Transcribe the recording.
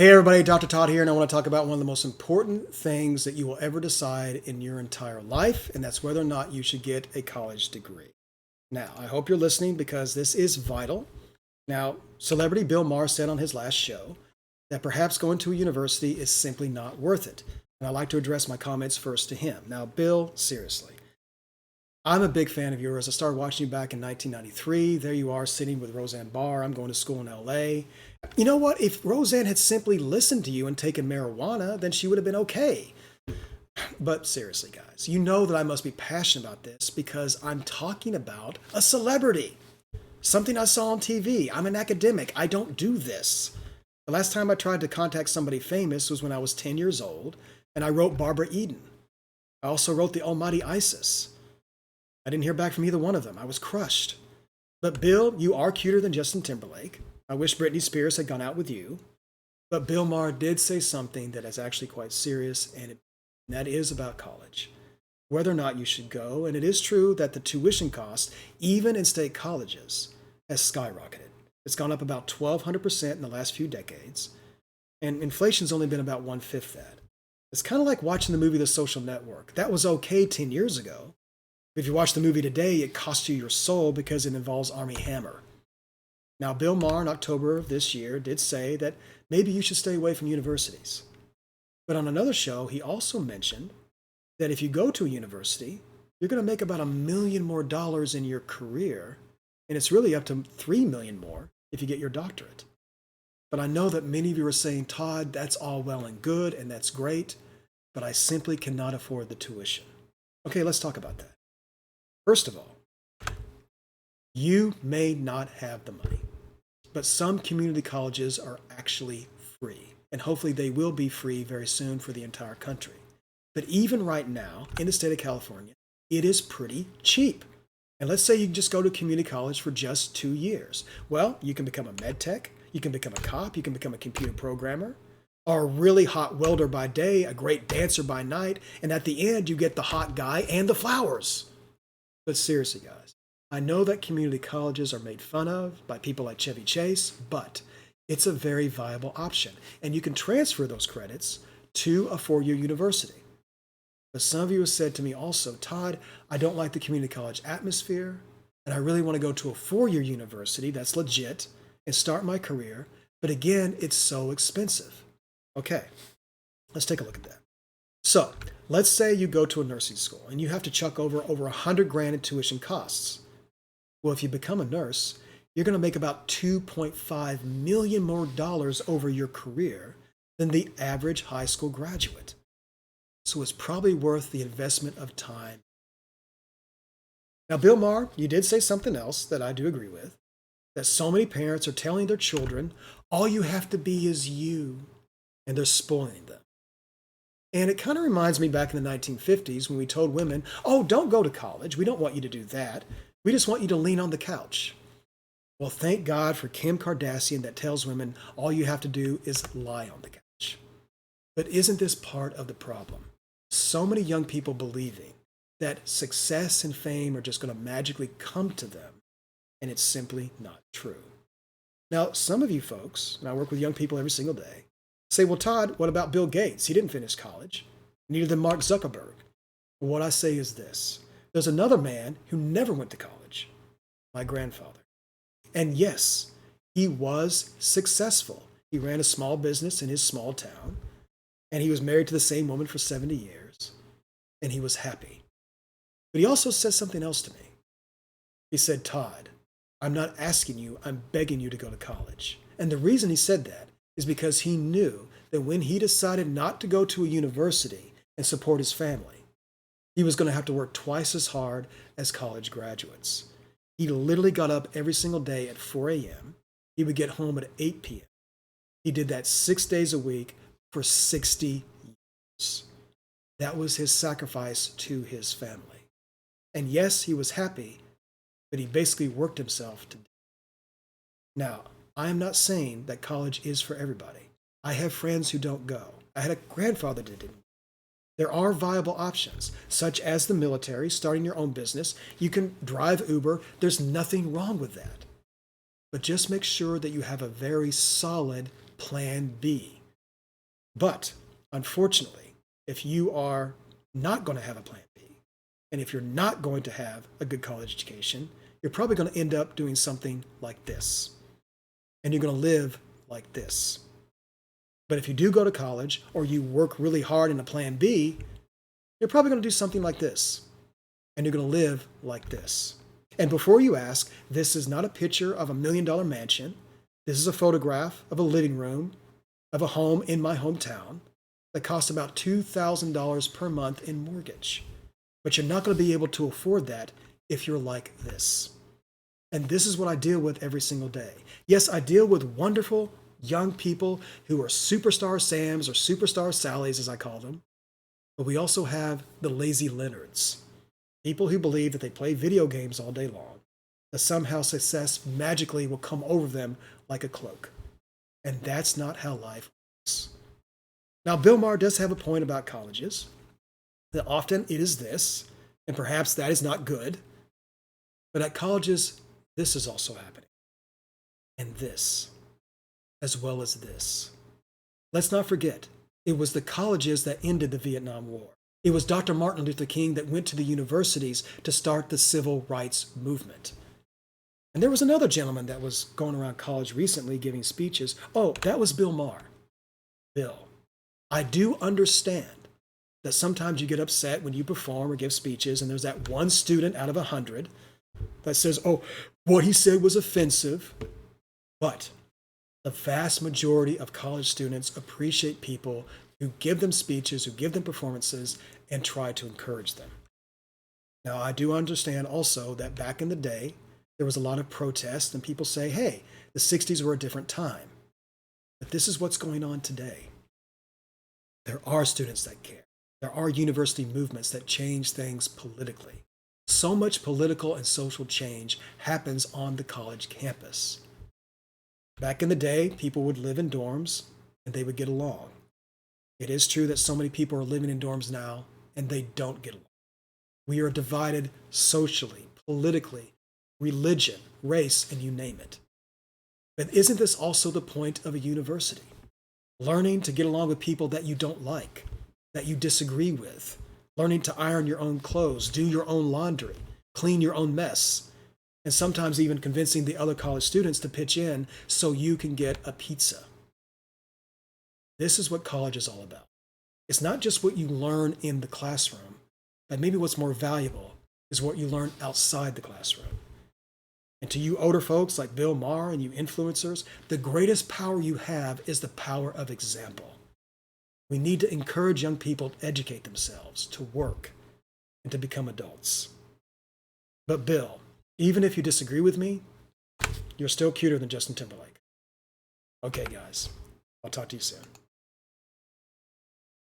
Hey everybody, Dr. Todd here, and I want to talk about one of the most important things that you will ever decide in your entire life, and that's whether or not you should get a college degree. Now, I hope you're listening because this is vital. Now, celebrity Bill Maher said on his last show that perhaps going to a university is simply not worth it. And I'd like to address my comments first to him. Now, Bill, seriously, I'm a big fan of yours. I started watching you back in 1993. There you are sitting with Roseanne Barr. I'm going to school in LA. You know what? If Roseanne had simply listened to you and taken marijuana, then she would have been okay. But seriously, guys, you know that I must be passionate about this because I'm talking about a celebrity. Something I saw on TV. I'm an academic. I don't do this. The last time I tried to contact somebody famous was when I was 10 years old, and I wrote Barbara Eden. I also wrote the almighty Isis. I didn't hear back from either one of them. I was crushed. But Bill, you are cuter than Justin Timberlake. I wish Britney Spears had gone out with you. But Bill Maher did say something that is actually quite serious, and that is about college. Whether or not you should go, and it is true that the tuition cost, even in state colleges, has skyrocketed. It's gone up about 1,200% in the last few decades, and inflation's only been about one-fifth that. It's kind of like watching the movie The Social Network. That was okay 10 years ago. If you watch the movie today, it costs you your soul because it involves Armie Hammer. Now, Bill Maher in October of this year did say that maybe you should stay away from universities. But on another show, he also mentioned that if you go to a university, you're going to make about $1 million more in your career, and it's really up to $3 million more if you get your doctorate. But I know that many of you are saying, Todd, that's all well and good, and that's great, but I simply cannot afford the tuition. Okay, let's talk about that. First of all, you may not have the money, but some community colleges are actually free, and hopefully they will be free very soon for the entire country. But even right now, in the state of California, it is pretty cheap. And let's say you just go to community college for just 2 years. Well, you can become a med tech, you can become a cop, you can become a computer programmer, or a really hot welder by day, a great dancer by night, and at the end you get the hot guy and the flowers. But seriously, guys, I know that community colleges are made fun of by people like Chevy Chase, but it's a very viable option. And you can transfer those credits to a 4-year university. But some of you have said to me also, Todd, I don't like the community college atmosphere, and I really want to go to a 4-year university that's legit and start my career. But again, it's so expensive. Okay, let's take a look at that. So let's say you go to a nursing school and you have to chuck over $100,000 in tuition costs. Well, if you become a nurse, you're going to make about $2.5 million more over your career than the average high school graduate. So it's probably worth the investment of time. Now, Bill Maher, you did say something else that I do agree with, that so many parents are telling their children, all you have to be is you, and they're spoiling them. And it kind of reminds me back in the 1950s when we told women, oh, don't go to college. We don't want you to do that. We just want you to lean on the couch. Well, thank God for Kim Kardashian that tells women all you have to do is lie on the couch. But isn't this part of the problem? So many young people believing that success and fame are just going to magically come to them, and it's simply not true. Now, some of you folks, and I work with young people every single day, say, well, Todd, what about Bill Gates? He didn't finish college. Neither did Mark Zuckerberg. Well, what I say is this. There's another man who never went to college, my grandfather. And yes, he was successful. He ran a small business in his small town, and he was married to the same woman for 70 years, and he was happy. But he also said something else to me. He said, Todd, I'm not asking you, I'm begging you to go to college. And the reason he said that is because he knew that when he decided not to go to a university and support his family, he was going to have to work twice as hard as college graduates. He literally got up every single day at 4 a.m. He would get home at 8 p.m. He did that 6 days a week for 60 years. That was his sacrifice to his family. And yes, he was happy, but he basically worked himself to death. Now, I am not saying that college is for everybody. I have friends who don't go. I had a grandfather that didn't. There are viable options, such as the military, starting your own business. You can drive Uber. There's nothing wrong with that. But just make sure that you have a very solid plan B. But unfortunately, if you are not going to have a plan B, and if you're not going to have a good college education, you're probably going to end up doing something like this. And you're going to live like this. But if you do go to college or you work really hard in a plan B, you're probably going to do something like this. And you're going to live like this. And before you ask, this is not a picture of $1 million mansion. This is a photograph of a living room of a home in my hometown that costs about $2,000 per month in mortgage. But you're not going to be able to afford that if you're like this. And this is what I deal with every single day. Yes, I deal with wonderful young people who are superstar Sams or superstar Sallys, as I call them. But we also have the lazy Leonards. People who believe that they play video games all day long, that somehow success magically will come over them like a cloak. And that's not how life works. Now, Bill Maher does have a point about colleges, that often it is this, and perhaps that is not good. But at colleges, this is also happening. And this, as well as this. Let's not forget, it was the colleges that ended the Vietnam War. It was Dr. Martin Luther King that went to the universities to start the civil rights movement. And there was another gentleman that was going around college recently giving speeches. Oh, that was Bill Maher. Bill, I do understand that sometimes you get upset when you perform or give speeches, and there's that one student out of 100 that says, oh, what he said was offensive. But the vast majority of college students appreciate people who give them speeches, who give them performances, and try to encourage them. Now, I do understand also that back in the day, there was a lot of protest, and people say, hey, the 60s were a different time. But this is what's going on today. There are students that care. There are university movements that change things politically. So much political and social change happens on the college campus. Back in the day, people would live in dorms and they would get along. It is true that so many people are living in dorms now and they don't get along. We are divided socially, politically, religion, race, and you name it. But isn't this also the point of a university? Learning to get along with people that you don't like, that you disagree with. Learning to iron your own clothes, do your own laundry, clean your own mess, and sometimes even convincing the other college students to pitch in so you can get a pizza. This is what college is all about. It's not just what you learn in the classroom, but maybe what's more valuable is what you learn outside the classroom. And to you older folks like Bill Maher and you influencers, the greatest power you have is the power of example. We need to encourage young people to educate themselves, to work, and to become adults. But Bill, even if you disagree with me, you're still cuter than Justin Timberlake. Okay, guys, I'll talk to you soon.